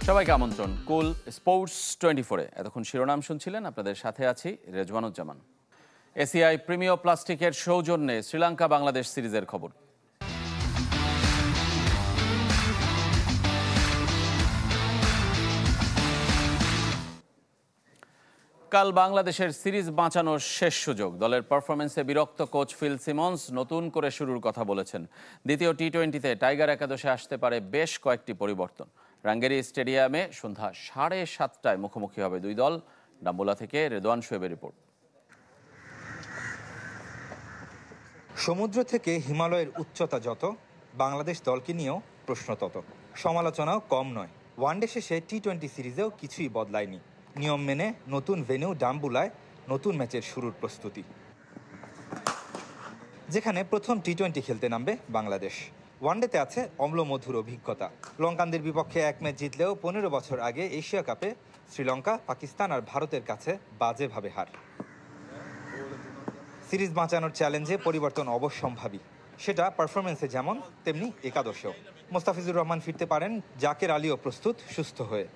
সবাইকে আমন্ত্রণ কুল স্পোর্টস 24-এ। এতক্ষণ শিরোনাম শুনছিলেন, আপনাদের সাথে আছি রেজওয়ানুজ্জামান। এসিআই প্রিমিয় প্লাস্টিকের সৌজন্যে শ্রীলঙ্কা বাংলাদেশ সিরিজের খবর। কাল বাংলাদেশের সিরিজ বাঁচানোর শেষ সুযোগ। দলের পারফরমেন্সে বিরক্ত কোচ ফিল সিমন্স নতুন করে শুরুর কথা বলেছেন। দ্বিতীয় টি-20-তে টাইগার একাদশে আসতে পারে বেশ কয়েকটি পরিবর্তন। রাঙ্গেরি স্টেডিয়ামে সন্ধ্যা 7:30টায় মুখোমুখি হবে দুই দল। ডাম্বুলা থেকে রেদওয়ান শোয়েবের রিপোর্ট। সমুদ্র থেকে হিমালয়ের উচ্চতা যত, বাংলাদেশ দলকে নিয়েও প্রশ্ন তত। সমালোচনাও কম নয়। ওয়ানডে শেষে টি-20 সিরিজেও কিছুই বদলায়নি। নিয়ম মেনে নতুন ভেন্যু ডাম্বুলায় নতুন ম্যাচের শুরুর প্রস্তুতি, যেখানে প্রথম টি-20 খেলতে নামবে বাংলাদেশ। ওয়ানডেতে আছে অম্লমধুর অভিজ্ঞতা। লঙ্কানদের বিপক্ষে এক ম্যাচ জিতলেও 15 বছর আগে এশিয়া কাপে শ্রীলঙ্কা, পাকিস্তান আর ভারতের কাছে বাজেভাবে হার। সিরিজ বাঁচানোর চ্যালেঞ্জে পরিবর্তন অবশ্যম্ভাবী। সেটা পারফরমেন্সে যেমন, তেমনি একাদশেও। মোস্তাফিজুর রহমান ফিরতে পারেন, জাকের আলীও প্রস্তুত সুস্থ হয়ে।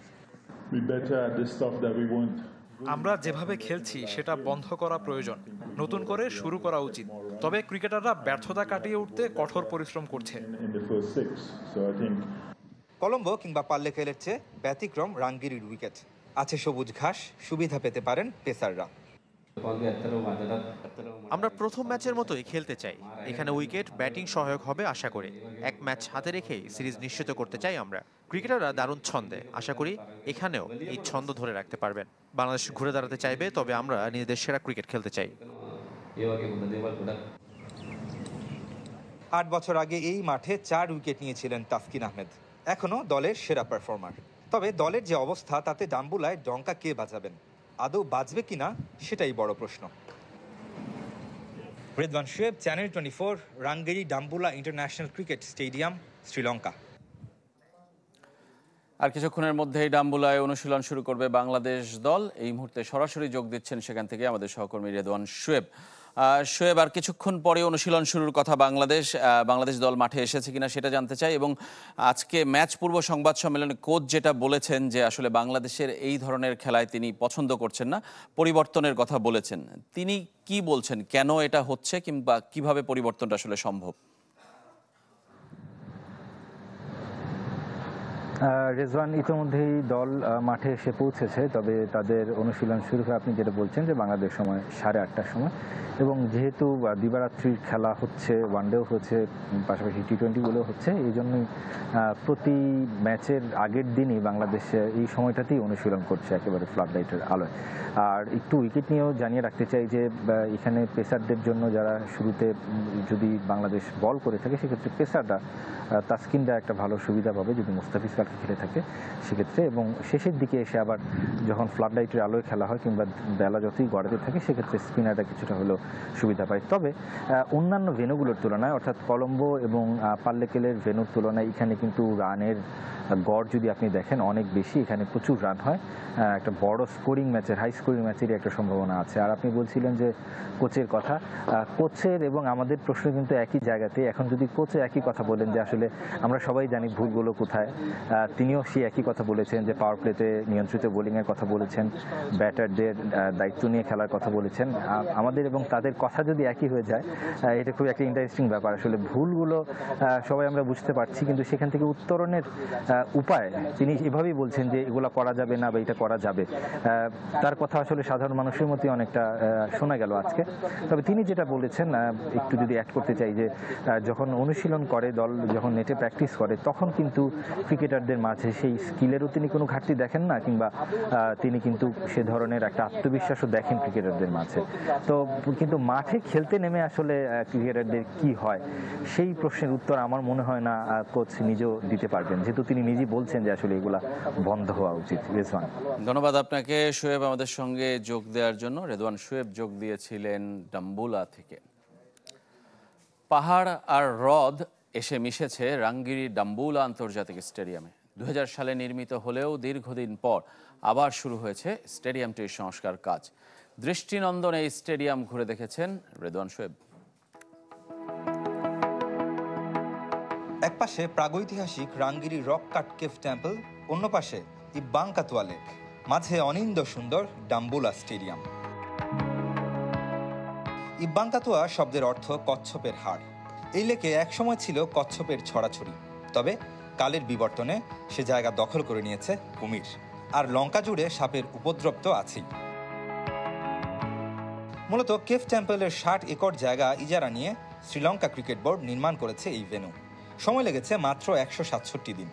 আমরা যেভাবে খেলছি সেটা বন্ধ করা প্রয়োজন, নতুন করে শুরু করা উচিত। তবে ক্রিকেটাররা ব্যর্থতা কাটিয়ে উঠতে কঠোর পরিশ্রম করছে। কলম্বো কিংবা পাল্লেকেলের চেয়ে ব্যতিক্রম রাঙ্গিরির উইকেট। আছে সবুজ ঘাস, সুবিধা পেতে পারেন পেসাররা। আমরা প্রথম ম্যাচের মতোই খেলতে চাই। এখানে উইকেট ব্যাটিং সহায়ক হবে আশা করি। এক ম্যাচ হাতে রেখেই সিরিজ নিশ্চিত করতে চাই আমরা। ক্রিকেটাররা দারুণ ছন্দে, আশা করি এখানেও এই ছন্দ ধরে রাখতে পারবেন। বাংলাদেশ ঘুরে দাঁড়াতে চাইবে, তবে আমরা নিজেদের সেরা ক্রিকেট খেলতে চাই। 8 বছর আগে এই মাঠে 4 উইকেট নিয়েছিলেন তাসকিন আহমেদ, এখনও দলের সেরা পারফর্মার। তবে দলের যে অবস্থা, তাতে ডাম্বুলায় ডঙ্কা কে বাজাবেন? আদৌ বাজবে কিনা সেটাই বড় প্রশ্ন। Redwan Shoaib, channel 24, Rangiri Dambulla international cricket stadium, Sri Lanka. আর কিছুক্ষণের মধ্যেই ডাম্বুলায় অনুশীলন শুরু করবে বাংলাদেশ দল। এই মুহূর্তে সরাসরি যোগ দিচ্ছেন সেখান থেকে আমাদের সহকর্মী রেদওয়ান শোয়েব। শোয়েব, আর কিছুক্ষণ পরে অনুশীলন শুরুর কথা। বাংলাদেশ দল মাঠে এসেছে কিনা সেটা জানতে চাই। এবং আজকে ম্যাচ পূর্ব সংবাদ সম্মেলনে কোচ যেটা বলেছেন যে আসলে বাংলাদেশের এই ধরনের খেলায় তিনি পছন্দ করছেন না, পরিবর্তনের কথা বলেছেন। তিনি কি বলছেন, কেন এটা হচ্ছে, কিংবা কিভাবে পরিবর্তনটা আসলে সম্ভব? রেজওয়ান, ইতিমধ্যেই দল মাঠে এসে পৌঁছেছে, তবে তাদের অনুশীলন শুরু হয় আপনি যেটা বলছেন যে বাংলাদেশ সময় 8:30টার সময়। এবং যেহেতু দিবারাত্রির খেলা হচ্ছে, ওয়ানডেও হচ্ছে, পাশাপাশি টি-20গুলোও হচ্ছে, এই জন্যই প্রতি ম্যাচের আগের দিনই বাংলাদেশ এই সময়টাতেই অনুশীলন করছে একেবারে ফ্লাড লাইটের আলোয়। আর একটু উইকেট নিয়েও জানিয়ে রাখতে চাই যে এখানে পেসারদের জন্য, যারা শুরুতে যদি বাংলাদেশ বল করে থাকে সেক্ষেত্রে পেসাররা, তাসকিনরা একটা ভালো সুবিধা পাবে যদি মুস্তাফিজ কালকে খেলে থাকে সেক্ষেত্রে। এবং শেষের দিকে এসে আবার যখন ফ্লাড লাইটের আলোয় খেলা হয় কিংবা বেলা যতই গড়াতে থাকে, সেক্ষেত্রে স্পিনাররা কিছুটা হলেও সুবিধা পায়। তবে অন্যান্য ভেন্যুগুলোর তুলনায়, অর্থাৎ কলম্বো এবং পাল্লেকেলের ভেন্যুর তুলনায় এখানে কিন্তু রানের গড় যদি আপনি দেখেন অনেক বেশি। এখানে প্রচুর রান হয়। একটা বড় স্কোরিং ম্যাচের, হাই স্কোরিং ম্যাচেরই একটা সম্ভাবনা আছে। আর আপনি বলছিলেন যে কোচের কথা, কোচের এবং আমাদের প্রশ্ন কিন্তু একই জায়গাতে। এখন যদি কোচে একই কথা বলেন যে আসলে আমরা সবাই জানি ভুলগুলো কোথায়, তিনিও সেই একই কথা বলেছেন যে পাওয়ার প্লেতে নিয়ন্ত্রিত বোলিংয়ের কথা বলেছেন, ব্যাটারদের দায়িত্ব নিয়ে খেলার কথা বলেছেন। আমাদের এবং তাদের কথা যদি একই হয়ে যায়, এটা খুব একটা ইন্টারেস্টিং ব্যাপার। আসলে ভুলগুলো সবাই আমরা বুঝতে পারছি, কিন্তু সেখান থেকে উত্তরণের উপায় তিনি এভাবেই বলছেন যে এগুলো করা যাবে না বা এটা করা যাবে। তার কথা আসলে সাধারণ মানুষের মধ্যে অনেকটা শোনা গেল আজকে। তবে তিনি যেটা বলেছেন, একটু যদি অ্যাড করতে চাই, যে যখন অনুশীলন করে দল, যখন নেটে প্র্যাকটিস করে, তখন কিন্তু ক্রিকেটারদের মাঝে সেই স্কিলেরও তিনি কোনো ঘাটতি দেখেন না, কিংবা তিনি কিন্তু সে ধরনের একটা আত্মবিশ্বাসও দেখেন ক্রিকেটারদের মাঝে। তো কিন্তু মাঠে খেলতে নেমে আসলে ক্রিকেটারদের কি হয়, সেই প্রশ্নের উত্তর আমার মনে হয় না কোচ নিজেও দিতে পারবেন, যেহেতু তিনি নিজেই বলছেন যে আসলে এগুলা বন্ধ হওয়া উচিত। রেজওয়ান, ধন্যবাদ আপনাকে শোয়েব আমাদের সঙ্গে যোগ দেওয়ার জন্য। রেদওয়ান শোয়েব যোগ দিয়েছিলেন ডাম্বুলা থেকে। পাহাড় আর হ্রদ এসে মিশেছে রাঙ্গিরি ডাম্বুলা আন্তর্জাতিক স্টেডিয়ামে। 2000 সালে নির্মিত হলেও দীর্ঘদিন পর আবার শুরু হয়েছে স্টেডিয়ামটির সংস্কার কাজ। দৃষ্টিনন্দন এই স্টেডিয়াম ঘুরে দেখেছেন রেদওয়ান শোয়েব। এক পাশে প্রাগৈতিহাসিক রাঙ্গিরি রক কাট কেভ টেম্পল, অন্য পাশে ইব্বাঙ্কাতুয়া লেক, মাঝে অনিন্দ সুন্দর ডাম্বুলা স্টেডিয়াম। ইব্বাঙ্কাতুয়া শব্দের অর্থ কচ্ছপের হাড়। এই লেকে একসময় ছিল কচ্ছপের ছড়াছড়ি, তবে কালের বিবর্তনে সে জায়গা দখল করে নিয়েছে কুমির, আর লঙ্কা জুড়ে সাপের উপদ্রব তো আছেই। মূলত কেভ টেম্পলের 60 একর জায়গা ইজারা নিয়ে শ্রীলঙ্কা ক্রিকেট বোর্ড নির্মাণ করেছে এই ভেন্যু। সময় লেগেছে মাত্র 167 দিন।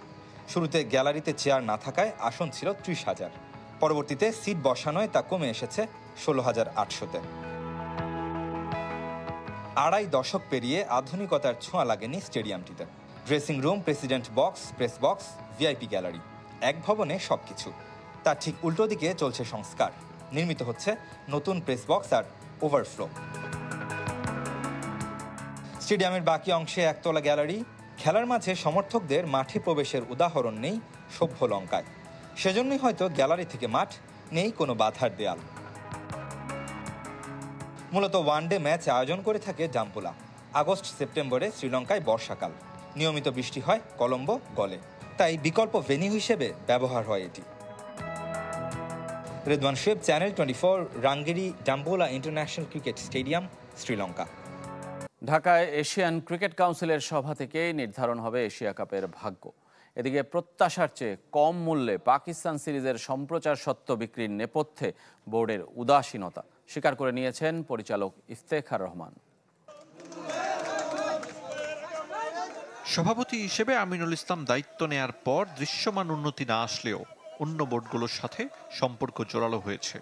শুরুতে গ্যালারিতে চেয়ার না থাকায় আসন ছিল 30,000, পরবর্তীতে সিট বসানোয় তা কমে এসেছে 16,800-তে। আড়াই দশক পেরিয়ে আধুনিকতার ছোঁয়া লাগেনি স্টেডিয়ামটিতে। Dressing room, president box, press box, VIP gallery, এক ভবনে সবকিছু। তার ঠিক উল্টো দিকে চলছে সংস্কার। নির্মিত হচ্ছে নতুন প্রেস বক্স আর ওভারফ্লো। স্টেডিয়ামের বাকি অংশে একতলা গ্যালারি। খেলার মাঝে সমর্থকদের মাঠে প্রবেশের উদাহরণ নেই সভ্য লঙ্কায়। সেজন্যই হয়তো গ্যালারি থেকে মাঠ, নেই কোনো বাধার দেয়াল। মূলত ওয়ানডে ম্যাচ আয়োজন করে থাকে ডাম্বুলা। আগস্ট সেপ্টেম্বরে শ্রীলঙ্কায় বর্ষাকাল, নিয়মিত বৃষ্টি হয় কলম্বো, গলে, তাই বিকল্প ভেন্যু হিসেবে ব্যবহার হয় এটি। Redwan Shoaib, channel 24, Rangiri Dambulla international cricket stadium, Sri Lanka. ঢাকায় এশিয়ান ক্রিকেট কাউন্সিলের সভা থেকে নির্ধারণ হবে এশিয়া কাপের ভাগ্য। এদিকে প্রত্যাশার চেয়ে কম মূল্যে পাকিস্তান সিরিজের সম্প্রচার স্বত্ব বিক্রির নেপথ্যে বোর্ডের উদাসীনতা স্বীকার করে নিয়েছেন পরিচালক ইফতেখার রহমান। সভাপতি হিসেবে আমিনুল ইসলাম দায়িত্ব নেয়ার পর দৃশ্যমান উন্নতি না আসলেও অন্য বোর্ডগুলোর সাথে সম্পর্ক জোরালো হয়েছে,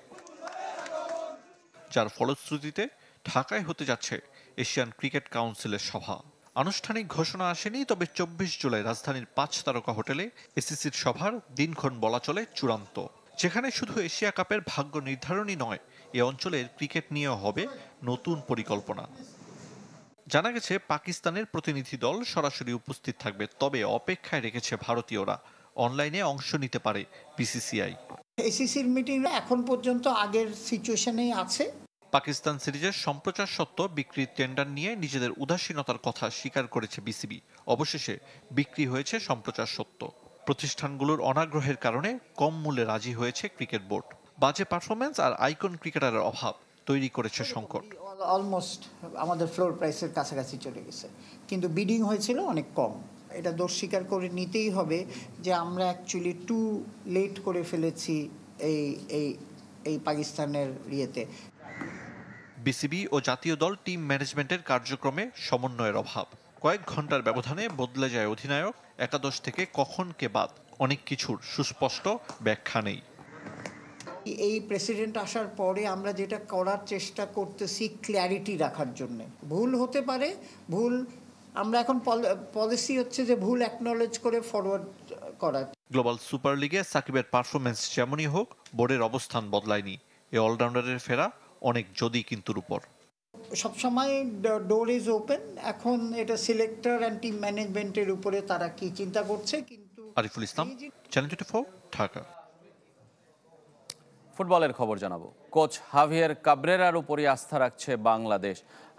যার ফলশ্রুতিতে ঢাকায় হতে যাচ্ছে এশিয়ান ক্রিকেট কাউন্সিলের সভা। আনুষ্ঠানিক ঘোষণা আসেনি, তবে 24 জুলাই রাজধানীর 5 তারকা হোটেলে এসিসির সভার দিনক্ষণ বলা চলে চূড়ান্ত, যেখানে শুধু এশিয়া কাপের ভাগ্য নির্ধারণই নয়, এ অঞ্চলের ক্রিকেট নিয়েও হবে নতুন পরিকল্পনা। জানা গেছে পাকিস্তানের প্রতিনিধি দল সরাসরি উপস্থিত থাকবে, তবে অপেক্ষায় রেখেছে ভারতীয়রা, অনলাইনে অংশ নিতে পারে বিসিসিআই। এসিসির মিটিং এখন পর্যন্ত আগের সিচুয়েশনেই আছে। পাকিস্তান সিরিজের সম্প্রচার সত্ত্ব বিক্রির টেন্ডার নিয়ে নিজেদের উদাসীনতার কথা স্বীকার করেছে বিসিবি। অবশেষে বিক্রি হয়েছে সম্প্রচার সত্ত্ব। প্রতিষ্ঠানগুলোর অনাগ্রহের কারণে কম মূল্যে রাজি হয়েছে ক্রিকেট বোর্ড। বাজে পারফরম্যান্স আর আইকন ক্রিকেটারের অভাব তৈরি করেছে সংকট। অলমোস্ট আমাদের ফ্লোর প্রাইসের কাছাকাছি চলে গেছে, কিন্তু বিডিং হয়েছিল অনেক কম। এটা দোষ স্বীকার করে নিতেই হবে যে আমরা অ্যাকচুয়ালি টু লেট করে ফেলেছি এই পাকিস্তানের ইয়েতে। বিসিবি ও জাতীয় দল টিম ম্যানেজমেন্টের কার্যক্রমে সমন্বয়ের অভাব। কয়েক ঘন্টার ব্যবধানে বদলে যায় অধিনায়ক, একাদশ থেকে কখন কে বাদ, অনেক কিছুর সুস্পষ্ট ব্যাখ্যা নেই। এই প্রেসিডেন্ট আসার পরে আমরা যেটা করার চেষ্টা করতেছি ক্ল্যারিটি রাখার জন্য। ভুল হতে পারে, ভুল আমরা এখন পলিসি হচ্ছে যে ভুল অ্যাকনলেজ করে ফরওয়ার্ড করা। গ্লোবাল সুপার লিগে সাকিবের পারফরমেন্স যেমনই হোক, বোর্ডের অবস্থান বদলায়নি। এই অলরাউন্ডারের ফেরা অনেক যদি কিন্তুর উপর। সবসময় ডোর ইজ ওপেন। এখন এটা সিলেক্টর অ্যান্ড টিম ম্যানেজমেন্টের উপরে তারা কি চিন্তা করছে। কিন্তু আরিফুল ইসলাম, চ্যানেল 24, ঢাকা। ফুটবলের খবর জানাবো। কোচ হাভিয়ের কাব্রেরার উপরই আস্থা রাখছে বাংলাদেশ।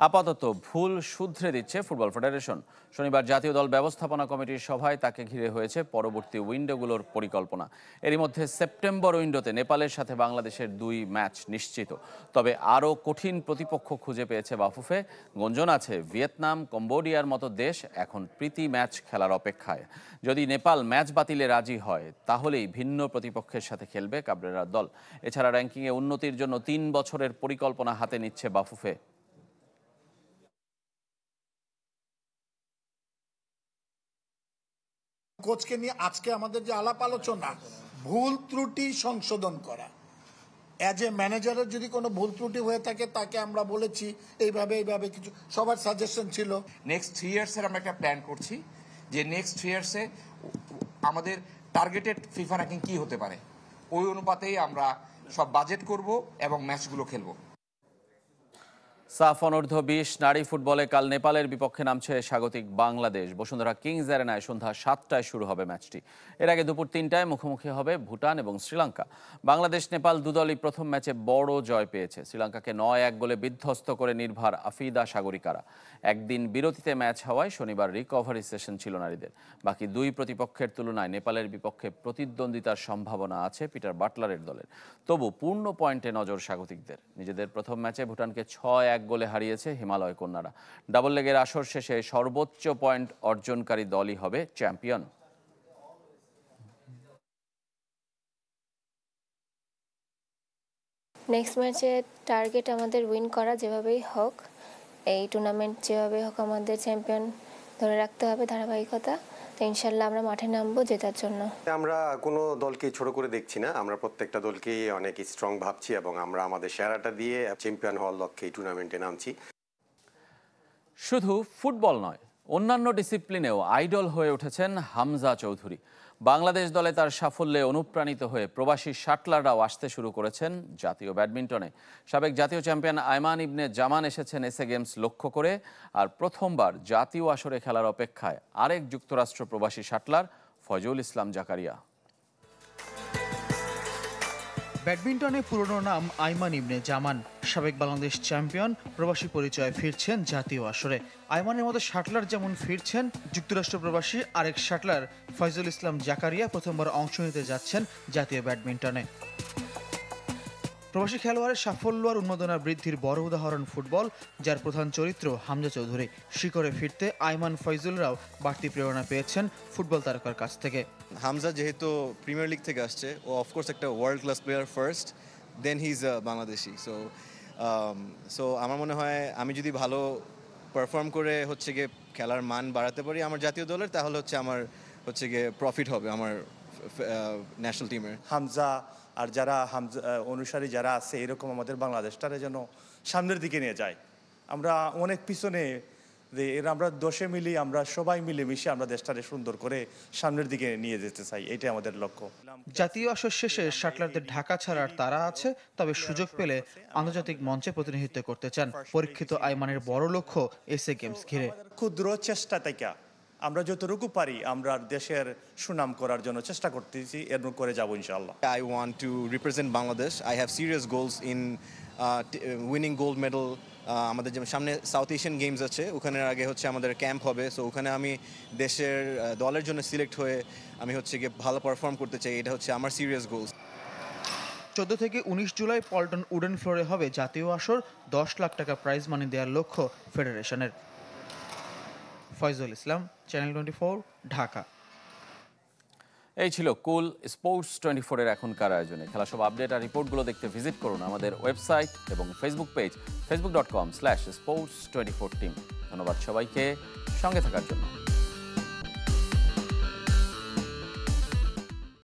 আপাতত ভুল শুধরে দিচ্ছে ফুটবল ফেডারেশন। শনিবার জাতীয় দল ব্যবস্থাপনা কমিটির সভায় তাকে ঘিরে হয়েছে পরবর্তী উইন্ডোগুলোর পরিকল্পনা। এরই মধ্যে সেপ্টেম্বর উইন্ডোতে নেপালের সাথে বাংলাদেশের 2 ম্যাচ নিশ্চিত। তবে আরও কঠিন প্রতিপক্ষ খুঁজে পেয়েছে বাফুফে। গুঞ্জন আছে ভিয়েতনাম, কম্বোডিয়ার মতো দেশ এখন প্রীতি ম্যাচ খেলার অপেক্ষায়। যদি নেপাল ম্যাচ বাতিলে রাজি হয়, তাহলেই ভিন্ন প্রতিপক্ষের সাথে খেলবে কাব্রেরার দল। এছাড়া র্যাঙ্কিংয়ে উন্নতির জন্য 3 বছরের পরিকল্পনা হাতে নিচ্ছে বাফুফে। কোচকে নিয়ে আজকে আমাদের যে আলাপ আলোচনা, ভুল ত্রুটি সংশোধন করা। অ্যাজ এ ম্যানেজারের যদি কোনো ভুল ত্রুটি হয়ে থাকে তাকে আমরা বলেছি এইভাবে কিছু, সবার সাজেশন ছিল। নেক্সট 3 ইয়ার্সের আমরা একটা প্ল্যান করছি যে নেক্সট 3 ইয়ার্সে আমাদের টার্গেটেড ফিফা র্যাঙ্কিং কি হতে পারে, ওই অনুপাতেই আমরা সব বাজেট করব এবং ম্যাচগুলো খেলব। সাফ অনূর্ধ্ব 20 নারী ফুটবলে কাল নেপালের বিপক্ষে নামছে স্বাগতিক বাংলাদেশ। বসুন্ধরা কিংস অ্যারেনায় সন্ধ্যা 7টায় শুরু হবে ম্যাচটি। এর আগে দুপুর 3টায় মুখোমুখি হবে ভুটান এবং শ্রীলঙ্কা। বাংলাদেশ নেপাল দুদলই প্রথম ম্যাচে বড় জয় পেয়েছে। শ্রীলঙ্কাকে 9-1 গোলে বিধ্বস্ত করে নির্ভার আফিদা সাগরিকারা। একদিন বিরতিতে ম্যাচ হওয়ায় শনিবার রিকভারি সেশন ছিল নারীদের। বাকি দুই প্রতিপক্ষের তুলনায় নেপালের বিপক্ষে প্রতিদ্বন্দ্বিতার সম্ভাবনা আছে পিটার বাটলারের দলের। তবু পূর্ণ পয়েন্টে নজর স্বাগতিকদের। নিজেদের প্রথম ম্যাচে ভুটানকে 6-1 গোলে হারিয়েছে হিমালয় কন্যারা। ডাবল লেগের আসর শেষে সর্বোচ্চ পয়েন্ট অর্জনকারী দলই হবে চ্যাম্পিয়ন। নেক্সট ম্যাচে টার্গেট আমাদের উইন করা, যেভাবেই হোক এই টুর্নামেন্ট যেভাবে হোক আমাদের চ্যাম্পিয়ন ধরে রাখতে হবে ধারাবাহিকতা। তো ইনশাল্লাহ আমরা মাঠে নামবো জেতার জন্য। আমরা কোনো দলকে ছোট করে দেখছি না, আমরা প্রত্যেকটা দলকেই অনেক স্ট্রং ভাবছি এবং আমরা আমাদের সেরাটা দিয়ে চ্যাম্পিয়ন হওয়ার লক্ষ্যে এই টুর্নামেন্টে নামছি। শুধু ফুটবল নয়, অন্যান্য ডিসিপ্লিনেও আইডল হয়ে উঠেছেন হামজা চৌধুরী। বাংলাদেশ দলে তার সাফল্যে অনুপ্রাণিত হয়ে প্রবাসী শাটলাররাও আসতে শুরু করেছেন জাতীয় ব্যাডমিন্টনে। সাবেক জাতীয় চ্যাম্পিয়ন আয়মান ইবনে জামান এসেছেন এসএ গেমস লক্ষ্য করে। আর প্রথমবার জাতীয় আসরে খেলার অপেক্ষায় আরেক যুক্তরাষ্ট্র প্রবাসী শাটলার ফয়জুল ইসলাম জাকারিয়া। ব্যাডমিন্টনে পুরনো নাম আয়মান ইবনে জামান। সাবেক বাংলাদেশ চ্যাম্পিয়ন, প্রবাসী পরিচয়ে ফিরছেন জাতীয় আসরে। আয়মানের মতো শাটলার যেমন ফিরছেন, যুক্তরাষ্ট্র প্রবাসী আরেক শাটলার ফয়জুল ইসলাম জাকারিয়া প্রথমবার অংশ নিতে যাচ্ছেন জাতীয় ব্যাডমিন্টনে। প্রবাসী খেলোয়াড়ের সাফল্য আর উন্মাদনা বৃদ্ধির বড় উদাহরণ ফুটবল, যার প্রধান চরিত্র হামজা চৌধুরী। শিকড়ে ফিরতে আয়মান ফয়জুলরাও বাড়তি প্রেরণা পেয়েছেন ফুটবল তারকার কাছ থেকে। হামজা যেহেতু প্রিমিয়ার লিগ থেকে আসছে, ও অফকোর্স একটা world class player first, then he is Bangladeshi. So আমার মনে হয় আমি যদি ভালো পারফর্ম করে হচ্ছে গিয়ে খেলার মান বাড়াতে পারি আমার জাতীয় দলের, তাহলে হচ্ছে আমার হচ্ছে গিয়ে প্রফিট হবে আমার ন্যাশনাল টিমের। হামজা আর যারা হামজা অনুসারী যারা আছে, এরকম আমাদের বাংলাদেশটারে যেন সামনের দিকে নিয়ে যায়। আমরা অনেক পিছনে, আমরা দশে মিলি, আমরা সবাই মিলেমিশে আমরা দেশটারে সুন্দর করে সামনের দিকে নিয়ে যেতে চাই, এটাই আমাদের লক্ষ্য। জাতীয় আসর শেষে শাটলারদের ঢাকা ছাড়ার তারা আছে, তবে সুযোগ পেলে আন্তর্জাতিক মঞ্চে প্রতিনিধিত্ব করতে চান। পরীক্ষিত আয়মানের বড় লক্ষ্য এসএ গেমস ঘিরে। ক্ষুদ্র চেষ্টা থেকে আমরা যতটুকু পারি আমরা দেশের সুনাম করার জন্য চেষ্টা করতেছি, এর করে যাবো ইনশাআল্লাহ। I want to represent Bangladesh. I have serious goals in winning gold medal. আমাদের যেমন সামনে সাউথ এশিয়ান গেমস আছে, ওখানে আগে হচ্ছে আমাদের ক্যাম্প হবে। সো ওখানে আমি দেশের দলের জন্য সিলেক্ট হয়ে আমি হচ্ছে গিয়ে ভালো পারফর্ম করতে চাই, এটা হচ্ছে আমার সিরিয়াস গোলস। 14 থেকে 19 জুলাই পল্টন উডেন ফ্লোরে হবে জাতীয় আসর। 10 লাখ টাকা প্রাইজ মানি দেওয়ার লক্ষ্য ফেডারেশনের। ফয়জুল ইসলাম, চ্যানেল 24, ঢাকা। এই ছিল কুল স্পোর্টস 24 এর এখনকার আয়োজনে। খেলা সব আপডেট আর রিপোর্টগুলো দেখতে ভিজিট করুন আমাদের ওয়েবসাইট এবং ফেসবুক পেজ facebook.com/sports24team। ধন্যবাদ সবাইকে সঙ্গে থাকার জন্য।